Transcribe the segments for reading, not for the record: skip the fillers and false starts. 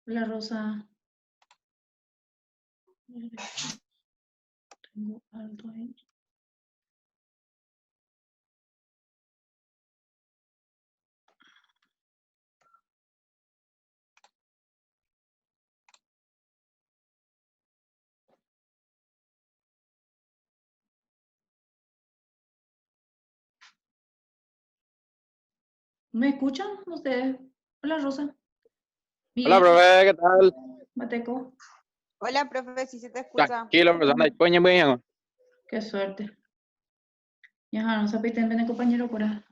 Hola Rosa. Tengo algo ahí. ¿Me escuchan ustedes? Hola Rosa. Hola, Miguel, profe, ¿qué tal? Mateco. Hola, profe, sí se te escucha. Tranquilo, persona, bien. Qué suerte. Ya no se apiten, ven compañero por ahí.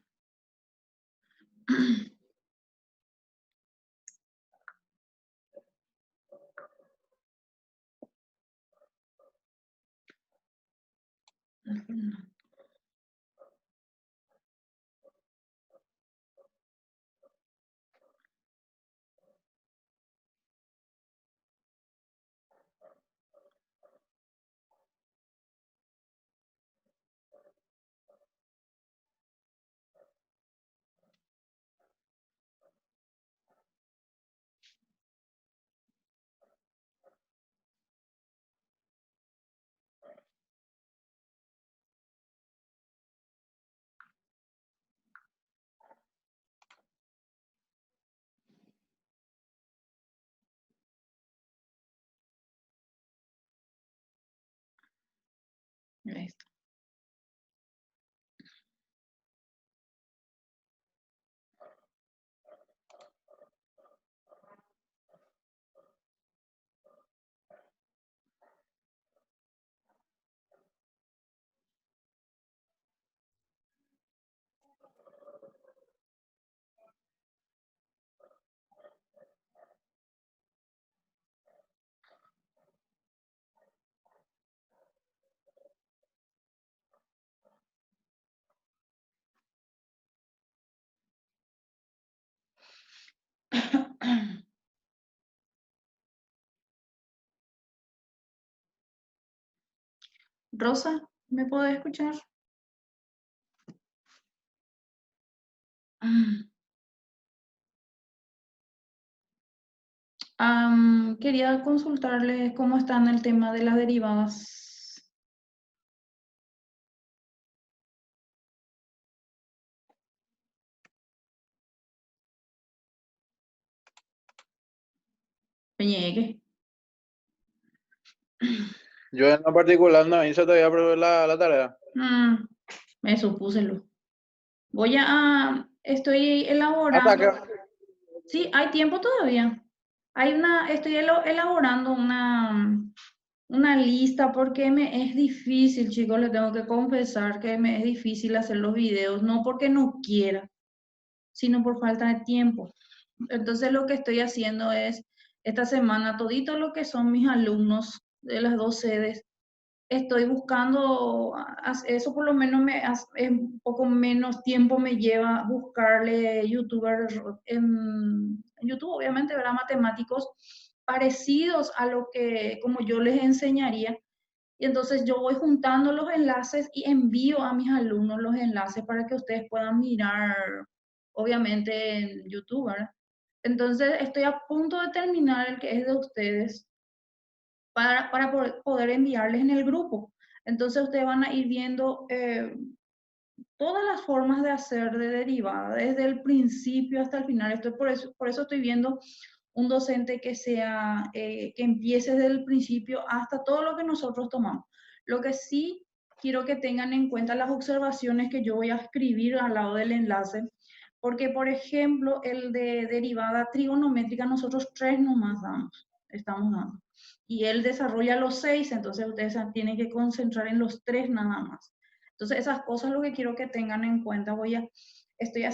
Ahí está. Rosa, ¿me podés escuchar? Quería consultarles cómo están el tema de las derivadas. Peñeque. Yo en lo particular no hice todavía profe, la tarea. Me supúselo. Estoy ¿Hasta elaborando. qué? Sí, hay tiempo todavía. Estoy elaborando una lista porque me es difícil, chicos, les tengo que confesar que me es difícil hacer los videos, no porque no quiera, sino por falta de tiempo. Entonces lo que estoy haciendo es, esta semana, todito lo que son mis alumnos de las dos sedes, estoy buscando, eso por lo menos es un poco menos tiempo me lleva buscarle youtubers en YouTube, obviamente, ¿verdad? Matemáticos parecidos a lo que, como yo les enseñaría. Y entonces yo voy juntando los enlaces y envío a mis alumnos los enlaces para que ustedes puedan mirar, obviamente, en YouTube, ¿verdad? Entonces estoy a punto de terminar el que es de ustedes para poder enviarles en el grupo. Entonces ustedes van a ir viendo todas las formas de hacer de derivada, desde el principio hasta el final. Por eso estoy viendo un docente que empiece desde el principio hasta todo lo que nosotros tomamos. Lo que sí quiero que tengan en cuenta las observaciones que yo voy a escribir al lado del enlace, porque por ejemplo, el de derivada trigonométrica, nosotros 3 nomás estamos dando. Y él desarrolla los 6, entonces ustedes tienen que concentrar en los 3 nada más. Entonces, esas cosas lo que quiero que tengan en cuenta. Estoy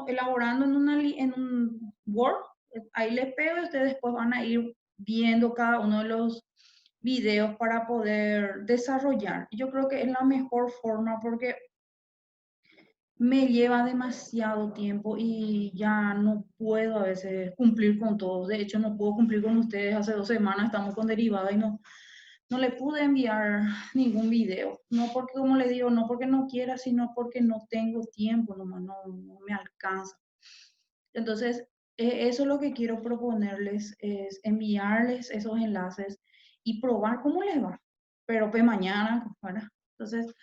elaborando en un Word, ahí les pego y ustedes después van a ir viendo cada uno de los videos para poder desarrollar. Yo creo que es la mejor forma porque me lleva demasiado tiempo y ya no puedo a veces cumplir con todos. De hecho, no puedo cumplir con ustedes. Hace 2 semanas estamos con derivada y no le pude enviar ningún video. No porque, como le digo, no porque no quiera, sino porque no tengo tiempo, nomás no me alcanza. Entonces, Eso es lo que quiero proponerles, es enviarles esos enlaces y probar cómo les va. Pero pues mañana, ¿verdad? Entonces,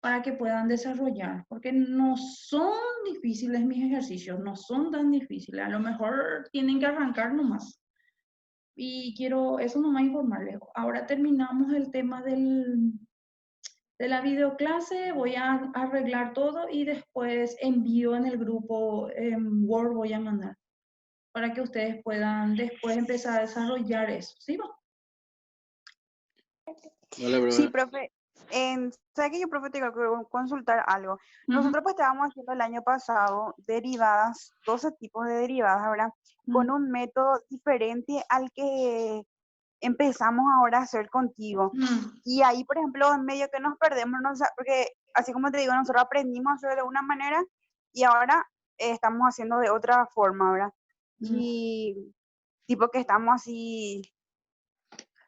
para que puedan desarrollar, porque no son difíciles mis ejercicios, no son tan difíciles, a lo mejor tienen que arrancar nomás. Y quiero eso nomás informarles. Ahora terminamos el tema de la videoclase, voy a arreglar todo y después envío en el grupo Word, voy a mandar para que ustedes puedan después empezar a desarrollar eso. ¿Sí? Dale, Sí, profe. profe. ¿Sabe qué yo, profe, te quiero consultar algo? Ujú, Nosotros pues estábamos haciendo el año pasado derivadas, 12 tipos de derivadas, ¿verdad? Con ujú, un método diferente al que empezamos ahora a hacer contigo. ujú, Y ahí, por ejemplo, en medio que nos perdemos, no sa- porque así como te digo, nosotros aprendimos a hacer de una manera y ahora estamos haciendo de otra forma, ¿verdad? ujú. Y tipo que estamos así,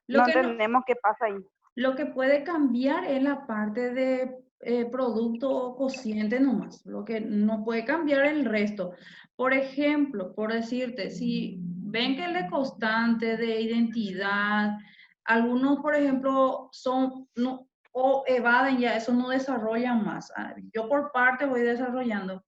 Lo no que no, entendemos qué pasa ahí. lo que puede cambiar es la parte de producto o cociente nomás, lo que no puede cambiar el resto. Por ejemplo, por decirte, si ven que el de constante, de identidad, algunos, por ejemplo, son, no, o evaden ya, eso no desarrollan más. Yo por parte voy desarrollando.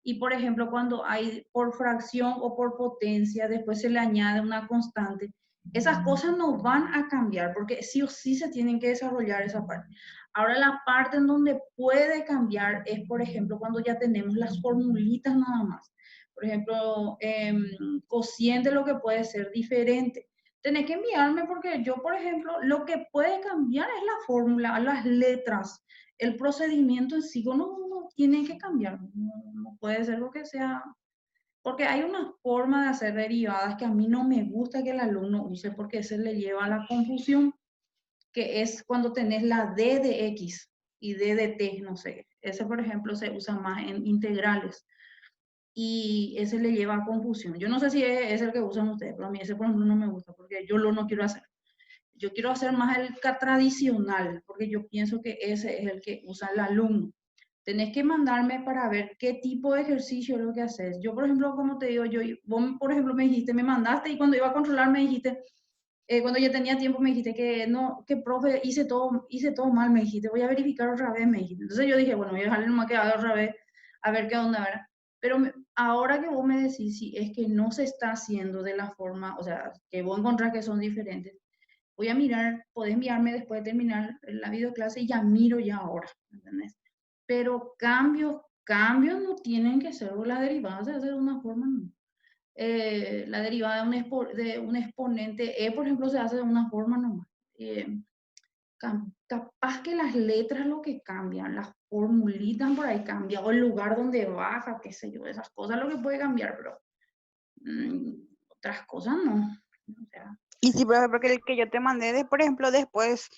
Y por ejemplo, cuando hay por fracción o por potencia, después se le añade una constante, esas cosas no van a cambiar porque sí o sí se tienen que desarrollar esa parte. Ahora la parte en donde puede cambiar es, por ejemplo, cuando ya tenemos las formulitas nada más. Por ejemplo, cociente lo que puede ser diferente. Tenés que enviarme porque yo, por ejemplo, lo que puede cambiar es la fórmula, las letras, el procedimiento en sí no tiene que cambiar, no puede ser lo que sea, porque hay una forma de hacer derivadas que a mí no me gusta que el alumno use porque se le lleva a la confusión, que es cuando tenés la D de X y D de T, no sé, ese por ejemplo se usa más en integrales y ese le lleva a confusión. Yo no sé si es el que usan ustedes, pero a mí ese por ejemplo no me gusta porque yo lo no quiero hacer. Yo quiero hacer más el tradicional, porque yo pienso que ese es el que usa el alumno. Tenés que mandarme para ver qué tipo de ejercicio es lo que haces. Yo, por ejemplo, como te digo, vos, por ejemplo, me dijiste, me mandaste y cuando iba a controlar me dijiste, cuando ya tenía tiempo me dijiste que no, que profe, hice todo mal, me dijiste, voy a verificar otra vez, me dijiste. Entonces yo dije, bueno, voy a dejarle nomás que haga otra vez, a ver qué onda, ¿verdad? Pero ahora que vos me decís, si es que no se está haciendo de la forma, o sea, que vos encontrás que son diferentes, voy a mirar, podés enviarme después de terminar la videoclase y ya miro ya ahora, ¿entendés? Pero cambios no tienen que ser, o la derivada se hace de una forma, no. La derivada de un exponente E, por ejemplo, se hace de una forma nomás. Eh, Capaz que las letras lo que cambian, las formulitas por ahí cambian, o el lugar donde baja, qué sé yo, esas cosas lo que puede cambiar, pero mm, otras cosas no. O sea, Y sí, profe, porque el que yo te mandé, por ejemplo, después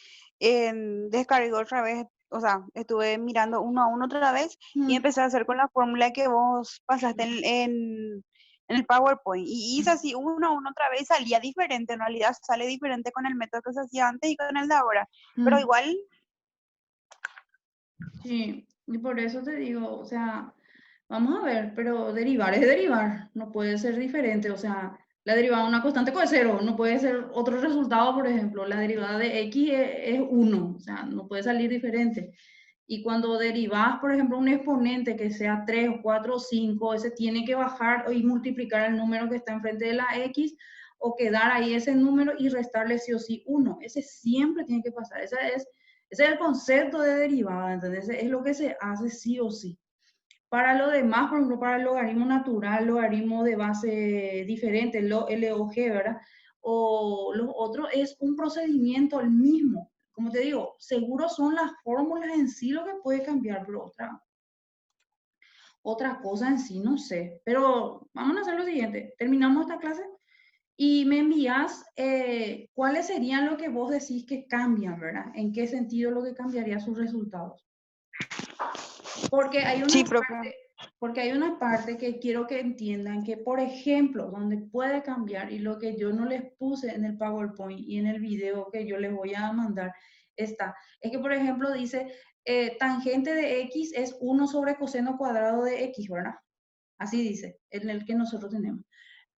descargué otra vez, o sea, estuve mirando uno a uno otra vez y mm, empecé a hacer con la fórmula que vos pasaste en el PowerPoint. Y hice así uno a uno otra vez, salía diferente, en realidad sale diferente con el método que se hacía antes y con el de ahora. Pero mm. igual, Sí, y por eso te digo, o sea, vamos a ver, pero derivar es derivar, no puede ser diferente, o sea, la derivada de una constante puede ser cero, no puede ser otro resultado, por ejemplo, la derivada de x es 1, o sea, no puede salir diferente. Y cuando derivas, por ejemplo, un exponente que sea 3 o 4 o 5, ese tiene que bajar y multiplicar el número que está enfrente de la x o quedar ahí ese número y restarle sí o sí 1. Ese siempre tiene que pasar. Ese es el concepto de derivada, entonces es lo que se hace sí o sí. Para lo demás, por ejemplo, para el logaritmo natural, logaritmo de base diferente, LOG, ¿verdad? O los otros es un procedimiento el mismo. Como te digo, seguro son las fórmulas en sí lo que puede cambiar, pero otra cosa en sí no sé. Pero vamos a hacer lo siguiente, terminamos esta clase y me envías cuáles serían lo que vos decís que cambian, ¿verdad? ¿En qué sentido lo que cambiaría sus resultados? Porque hay sí, una profe. parte, porque hay una parte que quiero que entiendan que, por ejemplo, donde puede cambiar y lo que yo no les puse en el PowerPoint y en el video que yo les voy a mandar está, es que, por ejemplo, dice tangente de X es 1 sobre coseno cuadrado de X, ¿verdad? Así dice, en el que nosotros tenemos.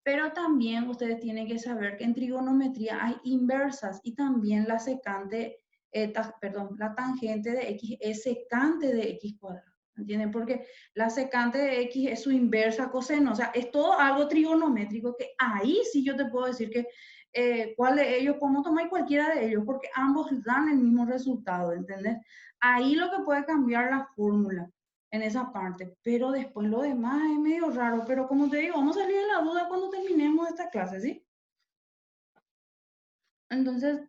Pero también ustedes tienen que saber que en trigonometría hay inversas y también la secante, la tangente de x es secante de x cuadrado. ¿Entienden? Porque la secante de x es su inversa coseno. O sea, es todo algo trigonométrico que ahí sí yo te puedo decir que cuál de ellos, podemos tomar cualquiera de ellos, porque ambos dan el mismo resultado, ¿entendés? Ahí lo que puede cambiar la fórmula en esa parte, pero después lo demás es medio raro, pero como te digo, vamos a salir de la duda cuando terminemos esta clase, ¿sí? Entonces,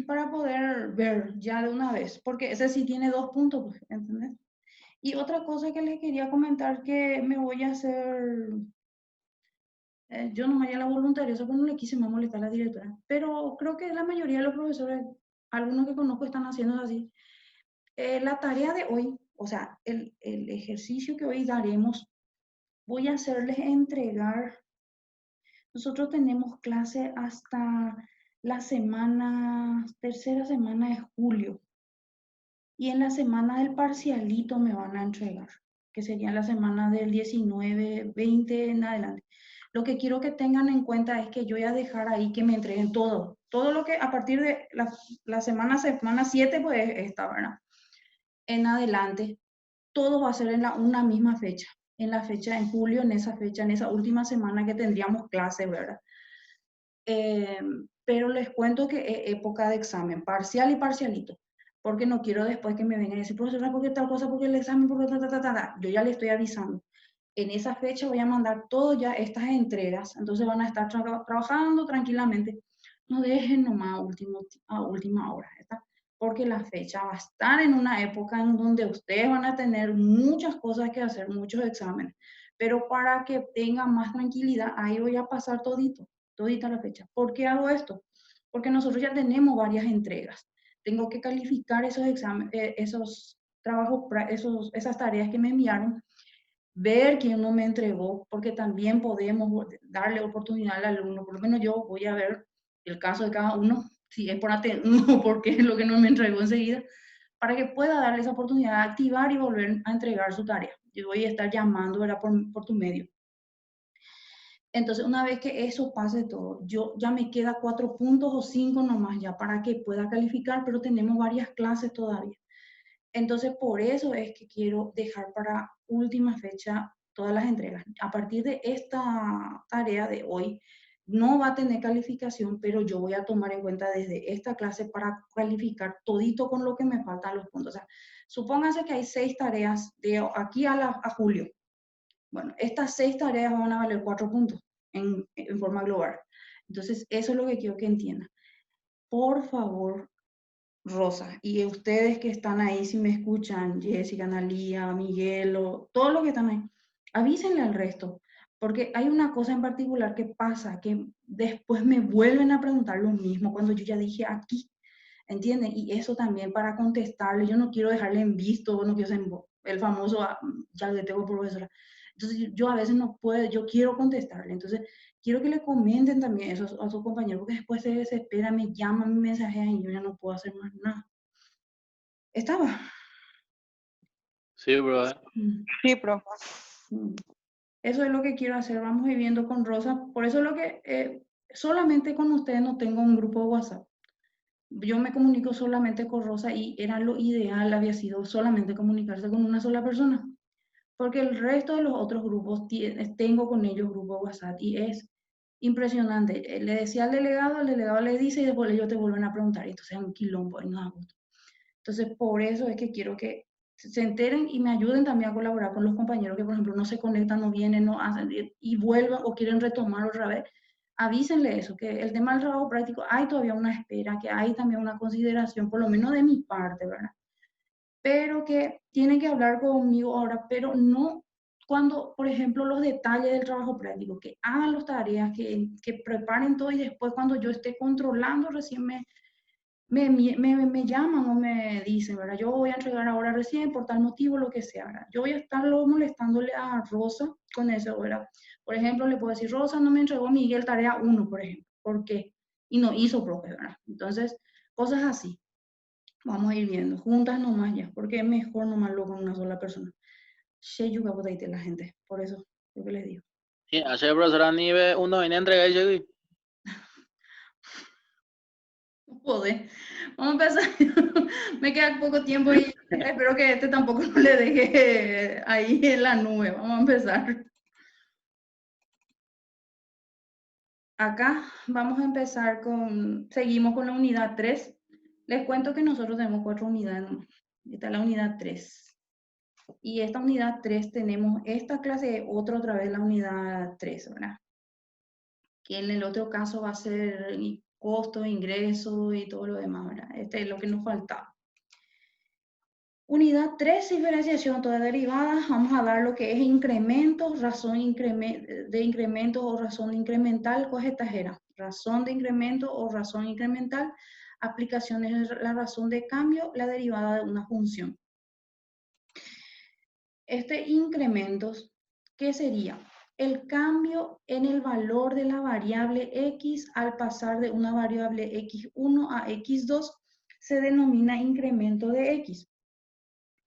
para poder ver ya de una vez, porque ese sí tiene 2 puntos, pues, ¿entendés? Y otra cosa que les quería comentar que me voy a hacer, yo no me haría la voluntaria, eso no le quise más molestar a la directora, pero creo que la mayoría de los profesores, algunos que conozco están haciendo así. La tarea de hoy, o sea, el ejercicio que hoy daremos, voy a hacerles entregar. Nosotros tenemos clase hasta la semana, tercera semana de julio. Y en la semana del parcialito me van a entregar, que sería la semana del 19, 20 en adelante. Lo que quiero que tengan en cuenta es que yo voy a dejar ahí que me entreguen todo. Todo lo que a partir de la semana 7, pues esta, ¿verdad? En adelante, todo va a ser en una misma fecha. En la fecha, en julio, en esa última semana que tendríamos clase, ¿verdad? Pero les cuento que es época de examen, parcial y parcialito, porque no quiero después que me vengan y decir, profesora, ¿por qué tal cosa? ¿Por qué el examen? ¿Por qué Yo ya le estoy avisando. En esa fecha voy a mandar todas ya estas entregas, entonces van a estar trabajando tranquilamente. No dejen nomás a última hora, ¿está? Porque la fecha va a estar en una época en donde ustedes van a tener muchas cosas que hacer, muchos exámenes, pero para que tengan más tranquilidad, ahí voy a pasar todita la fecha. ¿Por qué hago esto? Porque nosotros ya tenemos varias entregas. Tengo que calificar esos exámenes, esos trabajos, esas tareas que me enviaron, ver quién no me entregó, porque también podemos darle oportunidad al alumno. Por lo menos yo voy a ver el caso de cada uno, si es por no porque es lo que no me entregó enseguida, para que pueda darle esa oportunidad de activar y volver a entregar su tarea. Yo voy a estar llamando, ¿verdad? Por tu medio. Entonces, una vez que eso pase todo, yo ya me queda 4 puntos o 5 nomás ya para que pueda calificar, pero tenemos varias clases todavía. Entonces, por eso es que quiero dejar para última fecha todas las entregas. A partir de esta tarea de hoy, no va a tener calificación, pero yo voy a tomar en cuenta desde esta clase para calificar todito con lo que me faltan los puntos. O sea, supónganse que hay 6 tareas de aquí a julio. Bueno, estas 6 tareas van a valer 4 puntos en forma global. Entonces, eso es lo que quiero que entiendan. Por favor, Rosa, y ustedes que están ahí, si me escuchan, Jessica, Analía, Miguel, o todos los que están ahí, avísenle al resto, porque hay una cosa en particular que pasa, que después me vuelven a preguntar lo mismo cuando yo ya dije aquí, ¿entienden? Y eso también para contestarle, yo no quiero dejarle en visto, no quiero ser el famoso, ya le tengo profesora. Entonces yo a veces no puedo, yo quiero contestarle, entonces quiero que le comenten también eso a sus compañeros, porque después se desespera, me llaman, me mensajean y yo ya no puedo hacer más nada. ¿Estaba? Sí, bro. Sí, profe. Eso es lo que quiero hacer, vamos viviendo con Rosa, por eso es lo que solamente con ustedes no tengo un grupo de WhatsApp. Yo me comunico solamente con Rosa y era lo ideal, había sido solamente comunicarse con una sola persona, porque el resto de los otros grupos tengo con ellos grupo de WhatsApp y es impresionante. Le decía al delegado, el delegado le dice y después ellos te vuelven a preguntar, y entonces es un quilombo y no da gusto. Entonces, por eso es que quiero que se enteren y me ayuden también a colaborar con los compañeros que, por ejemplo, no se conectan, no vienen, no hacen y vuelvan o quieren retomar otra vez. Avísenle eso, que el tema del trabajo práctico hay todavía una espera, que hay también una consideración, por lo menos de mi parte, ¿verdad? Pero que tienen que hablar conmigo ahora, pero no cuando, por ejemplo, los detalles del trabajo práctico, que hagan las tareas, que preparen todo y después cuando yo esté controlando recién me llaman o me dicen, ¿verdad? Yo voy a entregar ahora recién por tal motivo, lo que sea, ¿verdad? Yo voy a estarlo molestándole a Rosa con eso, ¿verdad? Por ejemplo, le puedo decir, Rosa, no me entregó Miguel tarea 1, por ejemplo. ¿Por qué? Y no hizo profe, ¿verdad? Entonces, cosas así. Vamos a ir viendo, juntas nomás ya, porque es mejor nomás lo con una sola persona. La gente, por eso, lo que les digo. Sí, ayer profesora Nive uno viene a entregar y llegué. No podés. Vamos a empezar. Me queda poco tiempo y espero que este tampoco no le deje ahí en la nube. Vamos a empezar. Acá vamos a empezar seguimos con la unidad 3. Les cuento que nosotros tenemos 4 unidades nomás. Esta es la unidad 3. Y esta unidad 3 tenemos esta clase, otra vez la unidad 3, ¿verdad? Que en el otro caso va a ser costo, ingreso y todo lo demás, ¿verdad? Este es lo que nos faltaba. Unidad 3, diferenciación toda derivada. Vamos a dar lo que es incrementos, razón de incrementos o razón incremental. ¿Cuál es esta era? Razón de incremento o razón incremental. Aplicaciones de la razón de cambio, la derivada de una función. Incrementos, ¿qué sería? El cambio en el valor de la variable x al pasar de una variable x1 a x2 se denomina incremento de x.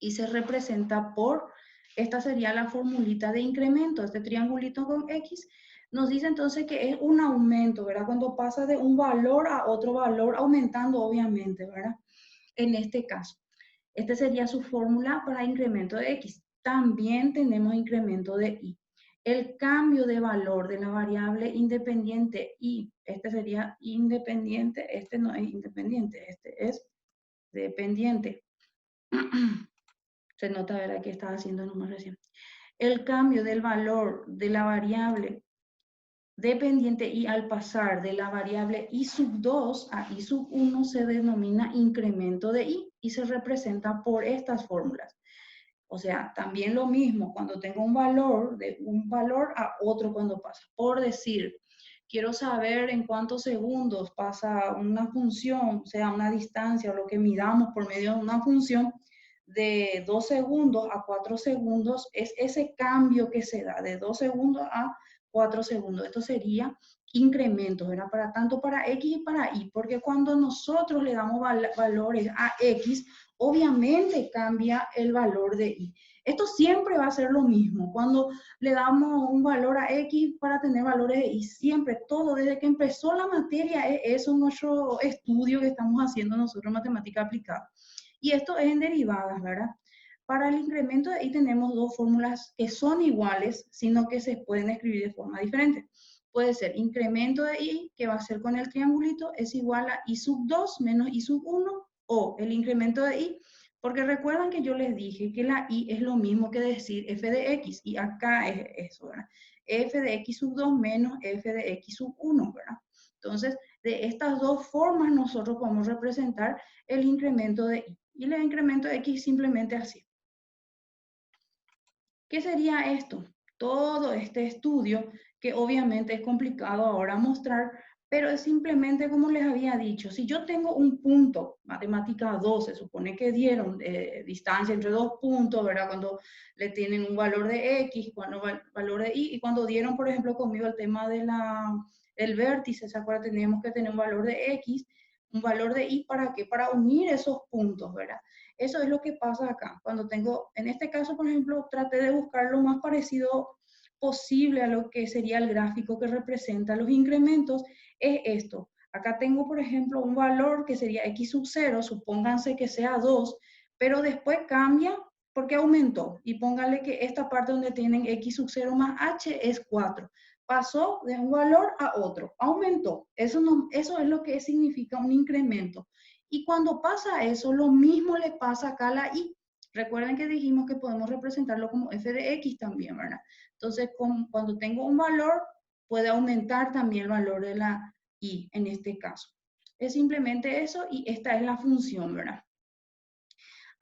Y se representa por, esta sería la formulita de incremento, este triangulito con X, nos dice entonces que es un aumento, ¿verdad? Cuando pasa de un valor a otro valor, aumentando obviamente, ¿verdad? En este caso, esta sería su fórmula para incremento de X. También tenemos incremento de Y. El cambio de valor de la variable independiente Y, este sería independiente, este no es independiente, este es dependiente. Se nota, ¿verdad? Que estaba haciendo nomás recién. El cambio del valor de la variable dependiente y al pasar de la variable i sub 2 a i sub 1 se denomina incremento de i y se representa por estas fórmulas. O sea, también lo mismo cuando tengo un valor de un valor a otro cuando pasa. Por decir, quiero saber en cuántos segundos pasa una función, sea una distancia o lo que midamos por medio de una función, de 2 segundos a 4 segundos, es ese cambio que se da de 2 segundos a 4 segundos. Esto sería incrementos, ¿verdad? Tanto para X y para Y, porque cuando nosotros le damos valores a X, obviamente cambia el valor de Y. Esto siempre va a ser lo mismo. Cuando le damos un valor a X para tener valores de Y, siempre, todo, desde que empezó la materia, es eso nuestro estudio que estamos haciendo nosotros, matemática aplicada. Y esto es en derivadas, ¿verdad? Para el incremento de Y tenemos dos fórmulas que son iguales, sino que se pueden escribir de forma diferente. Puede ser incremento de Y, que va a ser con el triangulito, es igual a I sub 2 menos I sub 1, o el incremento de Y, porque recuerdan que yo les dije que la Y es lo mismo que decir f de x, y acá es eso, ¿verdad? F de x sub 2 menos f de x sub 1, ¿verdad? Entonces, de estas dos formas nosotros podemos representar el incremento de Y. Y el incremento de X simplemente así. ¿Qué sería esto? Todo este estudio, que obviamente es complicado ahora mostrar, pero es simplemente como les había dicho, si yo tengo un punto, matemática 2, se supone que dieron distancia entre dos puntos, ¿verdad? Cuando le tienen un valor de X, cuando valor de Y, y cuando dieron, por ejemplo, conmigo el tema de el vértice, ¿se acuerdan? Teníamos que tener un valor de X, un valor de Y, ¿para qué? Para unir esos puntos, ¿verdad? Eso es lo que pasa acá. Cuando tengo, en este caso, por ejemplo, traté de buscar lo más parecido posible a lo que sería el gráfico que representa los incrementos, es esto. Acá tengo, por ejemplo, un valor que sería x sub 0, supónganse que sea 2, pero después cambia porque aumentó. Y pónganle que esta parte donde tienen x sub 0 más h es 4. Pasó de un valor a otro, aumentó. Eso es lo que significa un incremento. Y cuando pasa eso, lo mismo le pasa acá a la Y. Recuerden que dijimos que podemos representarlo como f de x también, ¿verdad? Entonces, cuando tengo un valor, puede aumentar también el valor de la Y en este caso. Es simplemente eso y esta es la función, ¿verdad?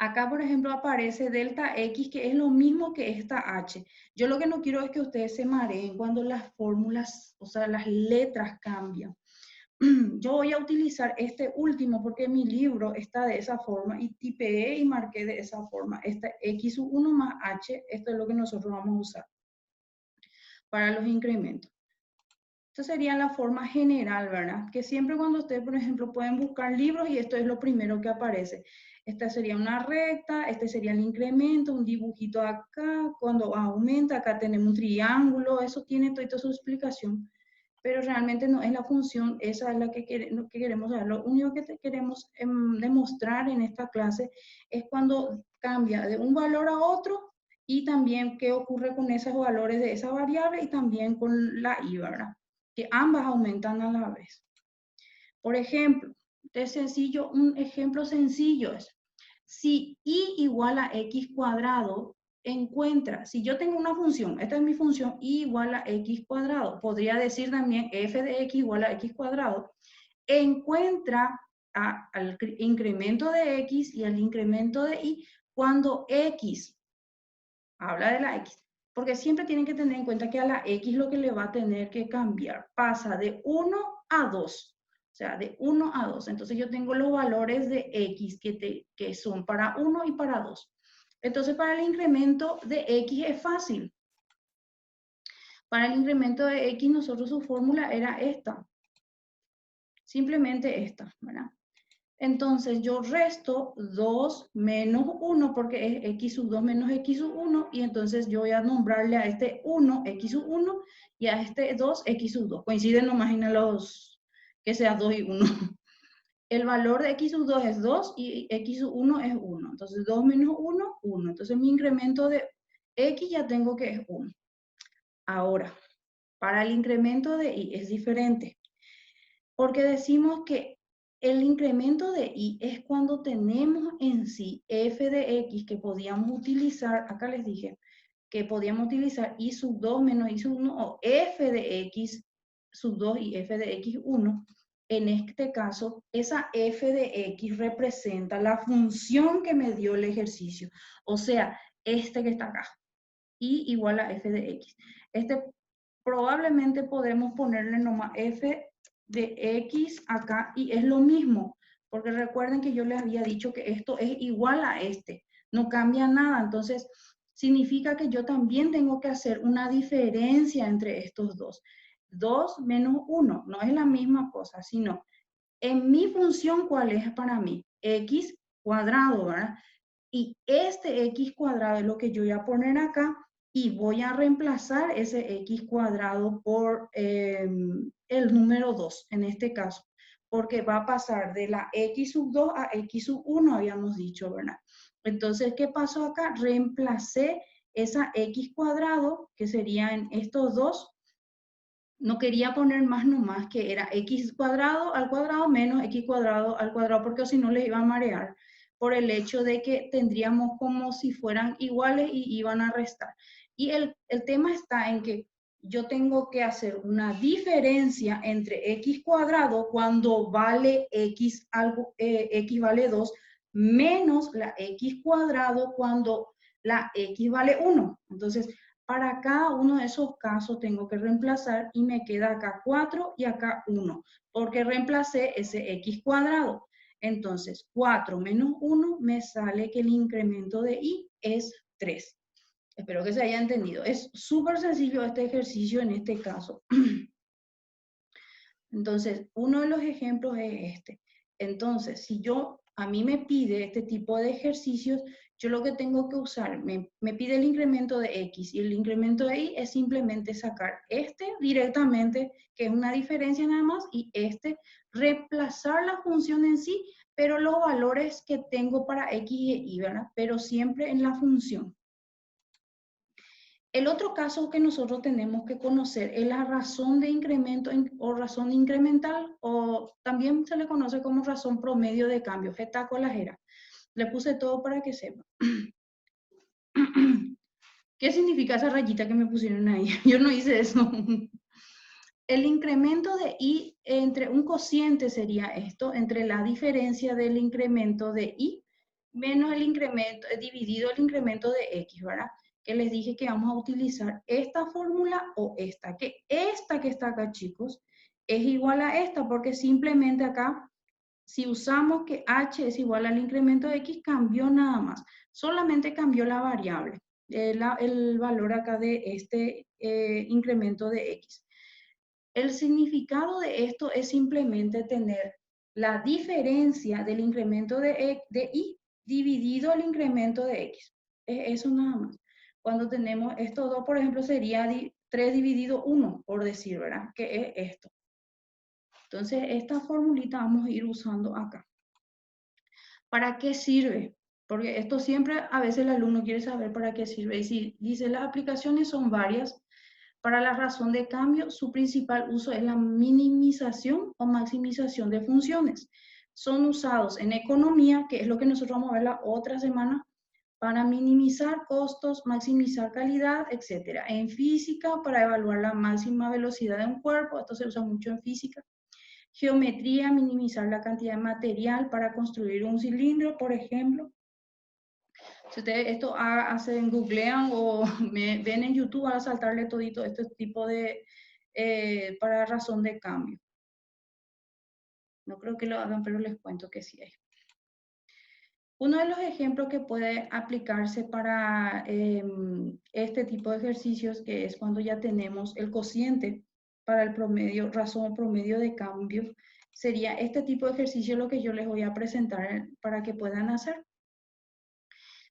Acá, por ejemplo, aparece delta X, que es lo mismo que esta H. Yo lo que no quiero es que ustedes se mareen cuando las fórmulas, o sea, las letras cambian. Yo voy a utilizar este último porque mi libro está de esa forma y tipeé y marqué de esa forma. Esta X1 más H, esto es lo que nosotros vamos a usar para los incrementos. Esta sería la forma general, ¿verdad? Que siempre cuando ustedes, por ejemplo, pueden buscar libros y esto es lo primero que aparece. Esta sería una recta, este sería el incremento, un dibujito acá, cuando aumenta, acá tenemos un triángulo, eso tiene toda su explicación, pero realmente no es la función, esa es la que queremos saber. Lo único que queremos demostrar en esta clase es cuando cambia de un valor a otro y también qué ocurre con esos valores de esa variable y también con la y, ¿verdad? Que ambas aumentan a la vez. Por ejemplo, un ejemplo sencillo es, si y igual a x cuadrado, encuentra, si yo tengo una función, esta es mi función, y igual a x cuadrado, podría decir también f de x igual a x cuadrado, encuentra al incremento de x y al incremento de y cuando x, habla de la x, porque siempre tienen que tener en cuenta que a la x lo que le va a tener que cambiar, pasa de 1 a 2. O sea, de 1 a 2. Entonces yo tengo los valores de x que son para 1 y para 2. Entonces para el incremento de x es fácil. Para el incremento de x nosotros su fórmula era esta. Simplemente esta, ¿verdad? Entonces yo resto 2 menos 1 porque es x sub 2 menos x sub 1 y entonces yo voy a nombrarle a este 1 x sub 1 y a este 2 x sub 2. Coinciden nomás en los que sea 2 y 1. El valor de x sub 2 es 2 y x sub 1 es 1. Entonces 2 menos 1, 1. Entonces mi incremento de x ya tengo que es 1. Ahora, para el incremento de y es diferente. Porque decimos que el incremento de y es cuando tenemos en sí f de x que podíamos utilizar, acá les dije, que podíamos utilizar y sub 2 menos y sub 1 o f de x sub 2 y f de x 1. En este caso, esa f de x representa la función que me dio el ejercicio. O sea, este que está acá. Y igual a f de x. Este probablemente podemos ponerle nomás f de x acá y es lo mismo, porque recuerden que yo les había dicho que esto es igual a este, no cambia nada, entonces significa que yo también tengo que hacer una diferencia entre estos dos. 2 menos 1, no es la misma cosa, sino en mi función, ¿cuál es para mí? X cuadrado, ¿verdad? Y este x cuadrado es lo que yo voy a poner acá y voy a reemplazar ese x cuadrado por el número 2 en este caso, porque va a pasar de la x sub 2 a x sub 1, habíamos dicho, ¿verdad? Entonces, ¿qué pasó acá? Reemplacé esa x cuadrado, que serían estos dos, no quería poner más nomás, que era x cuadrado al cuadrado menos x cuadrado al cuadrado, porque si no les iba a marear, por el hecho de que tendríamos como si fueran iguales y iban a restar. Y el tema está en que yo tengo que hacer una diferencia entre x cuadrado cuando vale x, x vale 2, menos la x cuadrado cuando la x vale 1. Entonces, para cada uno de esos casos tengo que reemplazar y me queda acá 4 y acá 1, porque reemplacé ese x cuadrado. Entonces, 4 menos 1 me sale que el incremento de y es 3. Espero que se haya entendido. Es súper sencillo este ejercicio en este caso. Entonces, uno de los ejemplos es este. Entonces, si a mí me pide este tipo de ejercicios, yo lo que tengo que usar, me pide el incremento de x y el incremento de y es simplemente sacar este directamente, que es una diferencia nada más, y este, reemplazar la función en sí, pero los valores que tengo para x y y, ¿verdad? Pero siempre en la función. El otro caso que nosotros tenemos que conocer es la razón de incremento o razón incremental, o también se le conoce como razón promedio de cambio, feta colajera. Le puse todo para que sepan. ¿Qué significa esa rayita que me pusieron ahí? Yo no hice eso. El incremento de y entre un cociente sería esto, entre la diferencia del incremento de y menos el incremento, dividido el incremento de x, ¿verdad? Que les dije que vamos a utilizar esta fórmula o esta, que esta que está acá, chicos, es igual a esta, porque simplemente acá, si usamos que h es igual al incremento de x, cambió nada más. Solamente cambió la variable, el valor acá de este incremento de x. El significado de esto es simplemente tener la diferencia del incremento de y dividido el incremento de X. Es eso nada más. Cuando tenemos estos dos, por ejemplo, sería 3 dividido 1, por decir, ¿verdad? Que es esto. Entonces, esta formulita vamos a ir usando acá. ¿Para qué sirve? Porque esto siempre, a veces el alumno quiere saber para qué sirve. Y si dice, las aplicaciones son varias. Para la razón de cambio, su principal uso es la minimización o maximización de funciones. Son usados en economía, que es lo que nosotros vamos a ver la otra semana, para minimizar costos, maximizar calidad, etc. En física, para evaluar la máxima velocidad de un cuerpo, esto se usa mucho en física. Geometría, minimizar la cantidad de material para construir un cilindro, por ejemplo. Si ustedes esto hacen, googlean o me ven en YouTube, van a saltarle todito este tipo de, para razón de cambio. No creo que lo hagan, pero les cuento que sí hay. Uno de los ejemplos que puede aplicarse para este tipo de ejercicios, que es cuando ya tenemos el cociente para el promedio, razón promedio de cambio, sería este tipo de ejercicio lo que yo les voy a presentar para que puedan hacer.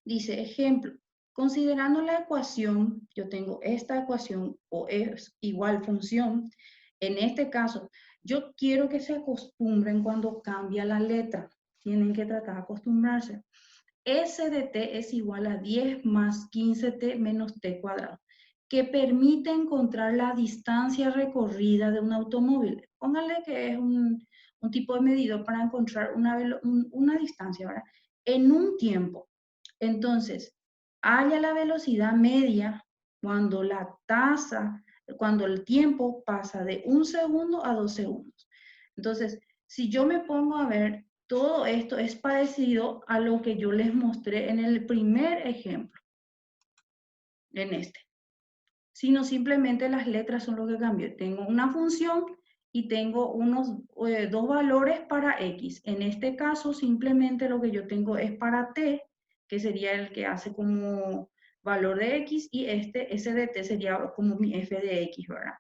Dice, ejemplo, considerando la ecuación, yo tengo esta ecuación o es igual función. En este caso, yo quiero que se acostumbren cuando cambia la letra. Tienen que tratar de acostumbrarse. S de t es igual a 10 más 15t menos t cuadrado, que permite encontrar la distancia recorrida de un automóvil. Pónganle que es un tipo de medidor para encontrar una distancia, ¿verdad? En un tiempo. Entonces, halla la velocidad media cuando la tasa, cuando el tiempo pasa de 1 segundo a 2 segundos. Entonces, si yo me pongo a ver, todo esto es parecido a lo que yo les mostré en el primer ejemplo, en este. Sino simplemente las letras son lo que cambió. Tengo una función y tengo unos dos valores para X. En este caso, simplemente lo que yo tengo es para T, que sería el que hace como valor de X, y este S de T sería como mi F de X, ¿verdad?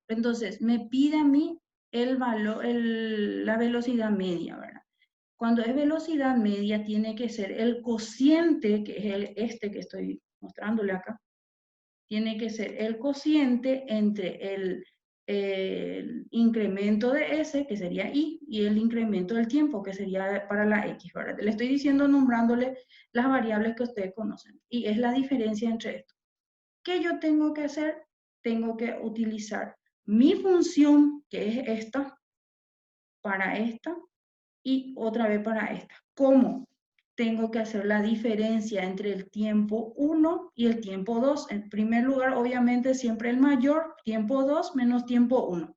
Entonces, me pide a mí el valor, la velocidad media, ¿verdad? Cuando es velocidad media, tiene que ser el cociente, que es este que estoy mostrándole acá, tiene que ser el cociente entre el incremento de S, que sería I, y el incremento del tiempo, que sería para la X, ¿verdad? Le estoy diciendo, nombrándole las variables que ustedes conocen, y es la diferencia entre esto. ¿Qué yo tengo que hacer? Tengo que utilizar mi función, que es esta, para esta, y otra vez para esta. ¿Cómo? Tengo que hacer la diferencia entre el tiempo 1 y el tiempo 2. En primer lugar, obviamente, siempre el mayor, tiempo 2 menos tiempo 1.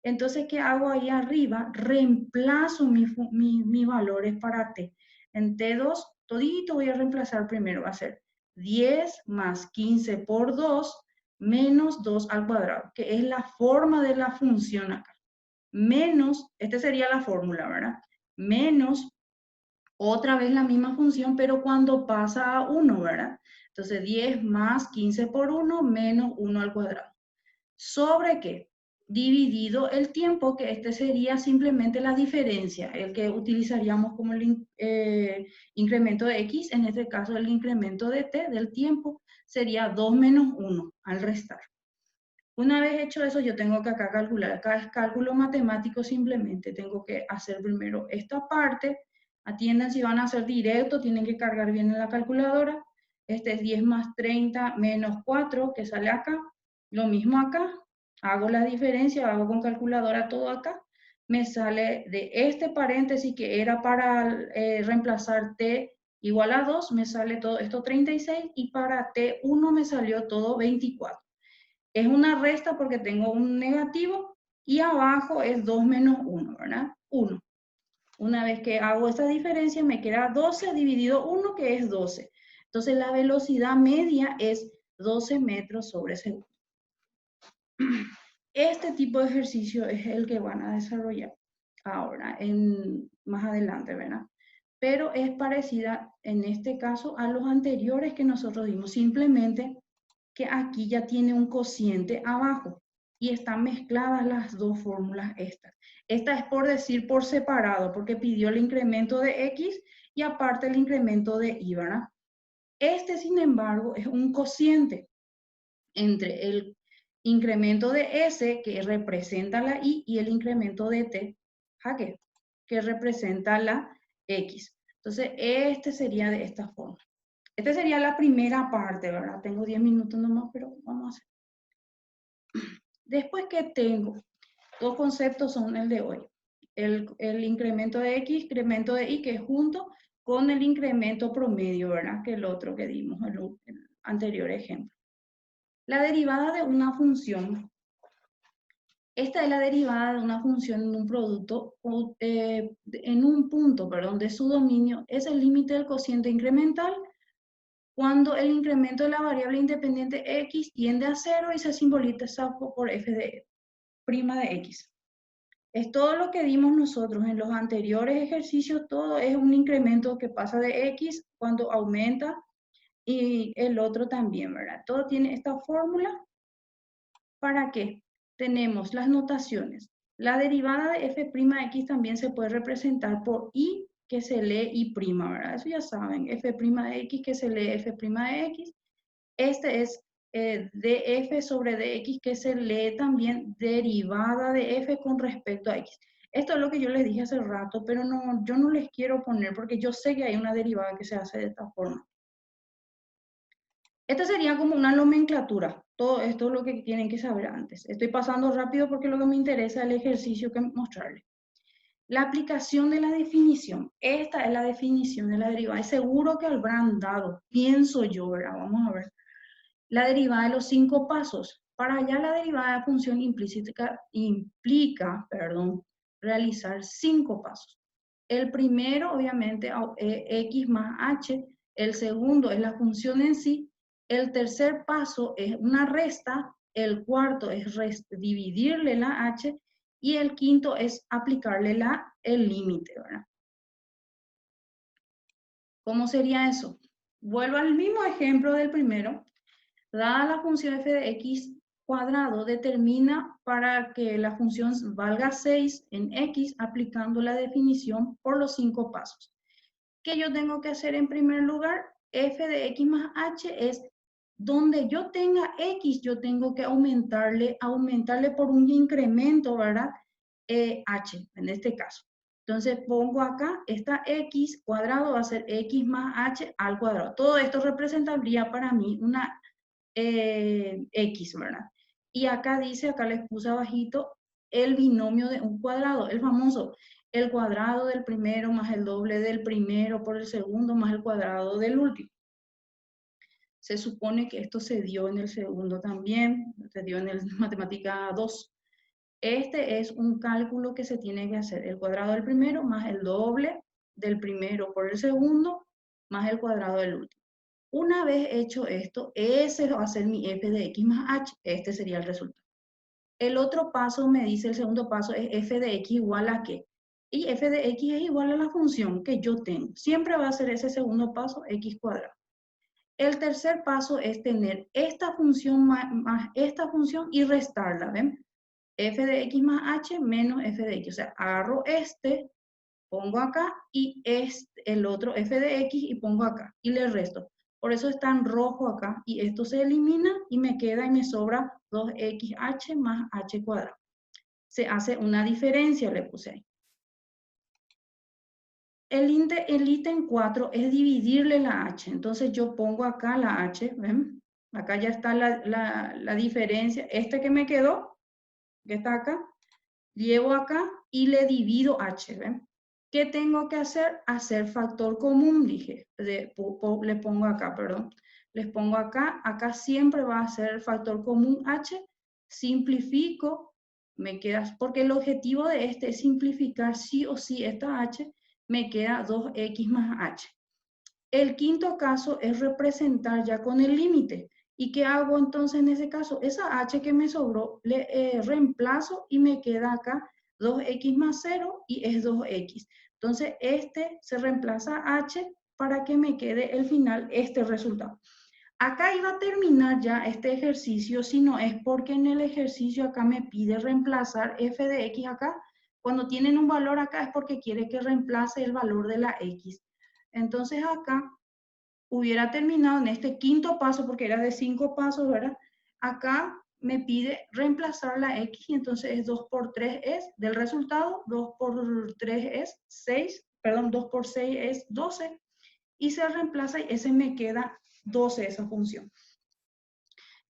Entonces, ¿qué hago ahí arriba? Reemplazo mis valores para t. En t2, todito voy a reemplazar primero. Va a ser 10 más 15 por 2 menos 2 al cuadrado, que es la forma de la función acá. Menos, esta sería la fórmula, ¿verdad? Menos, otra vez la misma función, pero cuando pasa a 1, ¿verdad? Entonces 10 más 15 por 1 menos 1 al cuadrado. ¿Sobre qué? Dividido el tiempo, que este sería simplemente la diferencia, el que utilizaríamos como el incremento de X, en este caso el incremento de T del tiempo, sería 2 menos 1 al restar. Una vez hecho eso, yo tengo que acá calcular, acá es cálculo matemático simplemente, tengo que hacer primero esta parte, atiendan si van a hacer directo, tienen que cargar bien en la calculadora, este es 10 más 30 menos 4, que sale acá, lo mismo acá, hago la diferencia, hago con calculadora todo acá, me sale de este paréntesis que era para reemplazar t igual a 2, me sale todo esto 36, y para t1 me salió todo 24. Es una resta porque tengo un negativo y abajo es 2 menos 1, ¿verdad? 1. Una vez que hago esta diferencia me queda 12 dividido 1, que es 12. Entonces la velocidad media es 12 metros sobre segundo. Este tipo de ejercicio es el que van a desarrollar ahora, más adelante, ¿verdad? Pero es parecida en este caso a los anteriores que nosotros dimos. Simplemente que aquí ya tiene un cociente abajo y están mezcladas las dos fórmulas estas. Esta es por decir por separado, porque pidió el incremento de X y aparte el incremento de y, ¿verdad? Este, sin embargo, es un cociente entre el incremento de S, que representa la y el incremento de t, que representa la x. Entonces, este sería de esta forma. Esta sería la primera parte, ¿verdad? Tengo 10 minutos nomás, pero vamos a hacer. Después que tengo, dos conceptos son el de hoy. El incremento de x, incremento de y, que es junto con el incremento promedio, ¿verdad? Que el otro que dimos, el anterior ejemplo. La derivada de una función. Esta es la derivada de una función en un producto, en un punto, perdón, de su dominio, es el límite del cociente incremental cuando el incremento de la variable independiente x tiende a 0 y se simboliza por f de prima de x. Es todo lo que dimos nosotros en los anteriores ejercicios, todo es un incremento que pasa de x cuando aumenta y el otro también, ¿verdad? Todo tiene esta fórmula. ¿Para qué? Tenemos las notaciones. La derivada de f' de x también se puede representar por y, que se lee y', ¿verdad? Eso ya saben, f' de x que se lee f' de x. Este es df sobre dx que se lee también derivada de f con respecto a x. Esto es lo que yo les dije hace rato, pero no, yo no les quiero poner porque yo sé que hay una derivada que se hace de esta forma. Esta sería como una nomenclatura. Todo esto es lo que tienen que saber antes. Estoy pasando rápido porque lo que me interesa es el ejercicio que mostrarles. La aplicación de la definición. Esta es la definición de la derivada. Es seguro que habrán dado, pienso yo, ¿verdad? Vamos a ver. La derivada de los 5 pasos. Para allá la derivada de función implica, realizar 5 pasos. El primero, obviamente, x más h. El segundo es la función en sí. El tercer paso es una resta. El cuarto es dividirle la h. Y el quinto es aplicarle el límite, ¿verdad? ¿Cómo sería eso? Vuelvo al mismo ejemplo del primero. Dada la función f de x cuadrado, determina para que la función valga 6 en x aplicando la definición por los 5 pasos. ¿Qué yo tengo que hacer en primer lugar? F de x más h es donde yo tenga x, yo tengo que aumentarle por un incremento, ¿verdad? H, en este caso. Entonces pongo acá, esta x cuadrado va a ser x más h al cuadrado. Todo esto representaría para mí una x, ¿verdad? Y acá dice, acá les puse abajito, el binomio de un cuadrado, el famoso, el cuadrado del primero más el doble del primero por el segundo más el cuadrado del último. Se supone que esto se dio en el segundo también, se dio en el matemática 2. Este es un cálculo que se tiene que hacer, el cuadrado del primero más el doble del primero por el segundo más el cuadrado del último. Una vez hecho esto, ese va a ser mi f de x más h. Este sería el resultado. El otro paso me dice, el segundo paso es f de x igual a ¿qué? Y f de x es igual a la función que yo tengo. Siempre va a ser ese segundo paso, x cuadrado. El tercer paso es tener esta función más esta función y restarla, ¿ven? F de x más h menos f de x. O sea, agarro este, pongo acá y el otro f de x y pongo acá y le resto. Por eso está en rojo acá y esto se elimina y me queda y me sobra 2xh más h cuadrado. Se hace una diferencia, le puse ahí. El ítem 4 es dividirle la h. Entonces yo pongo acá la h, ¿ven? Acá ya está la diferencia. Este que me quedó, que está acá, llevo acá y le divido h, ¿ven? ¿Qué tengo que hacer? Hacer factor común, dije. Le pongo acá, perdón. Les pongo acá. Acá siempre va a ser factor común h. Simplifico. Me queda, porque el objetivo de este es simplificar sí o sí esta h. Me queda 2x más h. El quinto caso es representar ya con el límite. ¿Y qué hago entonces en ese caso? Esa h que me sobró, le reemplazo y me queda acá 2x más 0 y es 2x. Entonces, este se reemplaza h para que me quede el final, este resultado. Acá iba a terminar ya este ejercicio, si no es porque en el ejercicio acá me pide reemplazar f de x acá. Cuando tienen un valor acá es porque quiere que reemplace el valor de la x. Entonces acá hubiera terminado en este quinto paso, porque era de 5 pasos, ¿verdad? Acá me pide reemplazar la X, y entonces es 2 por 3 es, del resultado, 2 por 3 es 6, perdón, 2 por 6 es 12, y se reemplaza y ese me queda 12, esa función.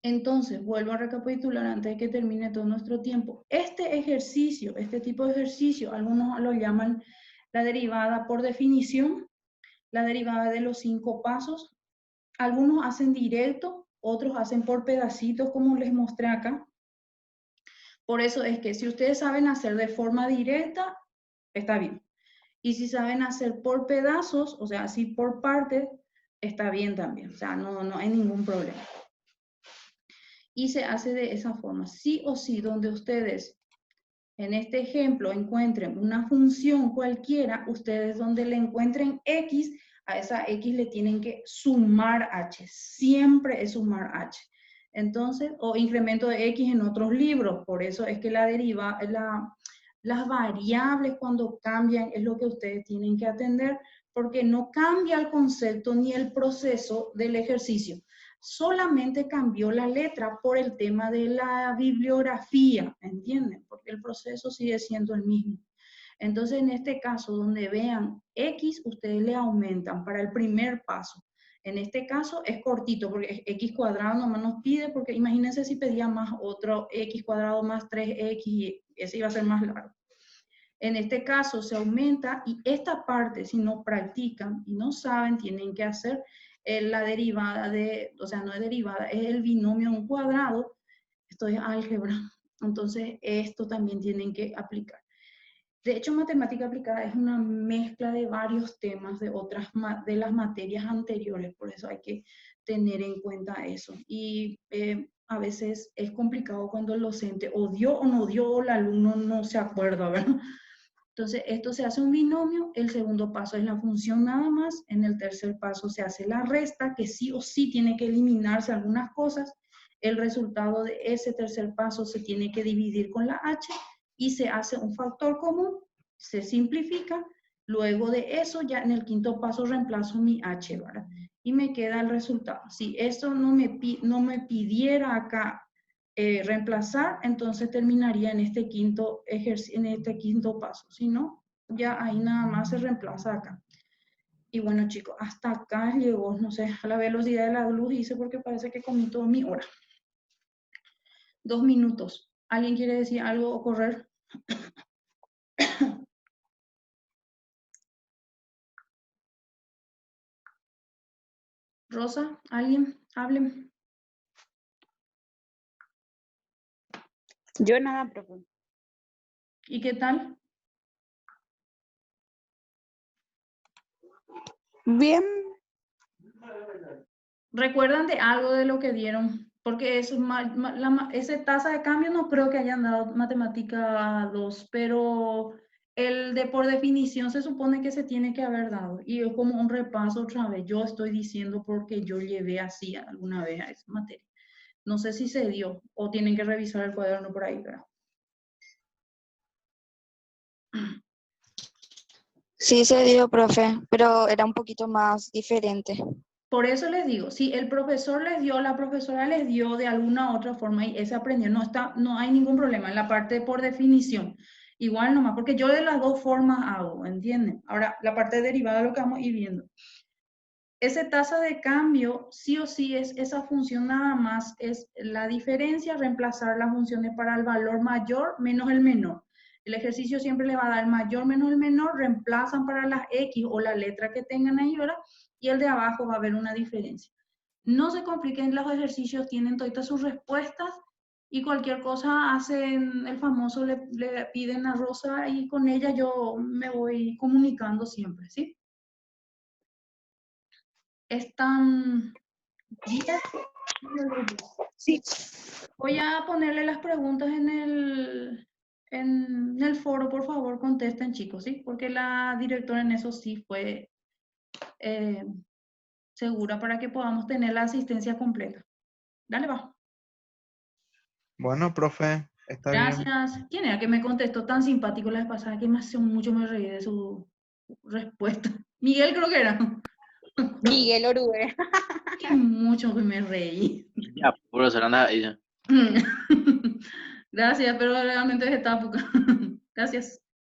Entonces, vuelvo a recapitular antes de que termine todo nuestro tiempo. Este ejercicio, este tipo de ejercicio, algunos lo llaman la derivada por definición, la derivada de los 5 pasos. Algunos hacen directo, otros hacen por pedacitos, como les mostré acá. Por eso es que si ustedes saben hacer de forma directa, está bien. Y si saben hacer por pedazos, o sea, así por partes, está bien también. O sea, no hay ningún problema. Y se hace de esa forma. Sí o sí, donde ustedes, en este ejemplo, encuentren una función cualquiera, ustedes donde le encuentren X, a esa X le tienen que sumar H. Siempre es sumar H. Entonces, o incremento de X en otros libros. Por eso es que las variables cuando cambian es lo que ustedes tienen que atender, porque no cambia el concepto ni el proceso del ejercicio. Solamente cambió la letra por el tema de la bibliografía, ¿entienden? Porque el proceso sigue siendo el mismo. Entonces, en este caso, donde vean X, ustedes le aumentan para el primer paso. En este caso es cortito, porque X cuadrado nomás nos pide, porque imagínense si pedía más otro X cuadrado más 3X, y ese iba a ser más largo. En este caso se aumenta, y esta parte, si no practican y no saben, tienen que hacer la derivada de, o sea, no es derivada, es el binomio a un cuadrado. Esto es álgebra. Entonces, esto también tienen que aplicar. De hecho, matemática aplicada es una mezcla de varios temas de las materias anteriores, por eso hay que tener en cuenta eso. Y a veces es complicado cuando el docente o dio o no dio, o el alumno no se acuerda, ¿verdad? Entonces, esto se hace un binomio, el segundo paso es la función nada más, en el tercer paso se hace la resta, que sí o sí tiene que eliminarse algunas cosas, el resultado de ese tercer paso se tiene que dividir con la h, y se hace un factor común, se simplifica, luego de eso ya en el quinto paso reemplazo mi h, ¿verdad? Y me queda el resultado. Si esto no me pidiera acá reemplazar, entonces terminaría en este quinto paso. Si no, ya ahí nada más se reemplaza acá. Y bueno, chicos, hasta acá llegó, no sé, a la velocidad de la luz hice, porque parece que comí toda mi hora. 2 minutos. ¿Alguien quiere decir algo o correr? Rosa, ¿alguien? Hablen. Yo nada, profe. ¿Y qué tal? Bien. ¿Recuerdan de algo de lo que dieron? Porque eso, esa tasa de cambio no creo que hayan dado matemática 2, pero el de por definición se supone que se tiene que haber dado. Y es como un repaso otra vez. Yo estoy diciendo porque yo llevé así alguna vez a esa materia. No sé si se dio o tienen que revisar el cuaderno por ahí, ¿verdad? Sí se dio, profe, pero era un poquito más diferente. Por eso les digo, si el profesor les dio, la profesora les dio de alguna otra forma y ese aprendió, no hay ningún problema en la parte por definición. Igual nomás, porque yo de las dos formas hago, ¿entienden? Ahora, la parte derivada lo que vamos a ir viendo. Esa tasa de cambio, sí o sí, es esa función nada más, es la diferencia, reemplazar las funciones para el valor mayor menos el menor. El ejercicio siempre le va a dar el mayor menos el menor, reemplazan para las X o la letra que tengan ahí, ¿verdad? Y el de abajo va a haber una diferencia. No se compliquen los ejercicios, tienen todas sus respuestas, y cualquier cosa hacen el famoso, le piden a Rosa, y con ella yo me voy comunicando siempre, ¿sí? ¿Están bien? Sí. Voy a ponerle las preguntas en el foro, por favor, contesten, chicos, ¿sí? Porque la directora en eso sí fue segura, para que podamos tener la asistencia completa. Dale, va. Bueno, profe, está bien. Gracias. ¿Quién era que me contestó tan simpático la vez pasada? Que mucho me reí de su respuesta. Miguel creo que era. Miguel Orué. Qué mucho que me reí. Ya, profesora, anda ahí. Gracias, pero realmente es etapa. Gracias.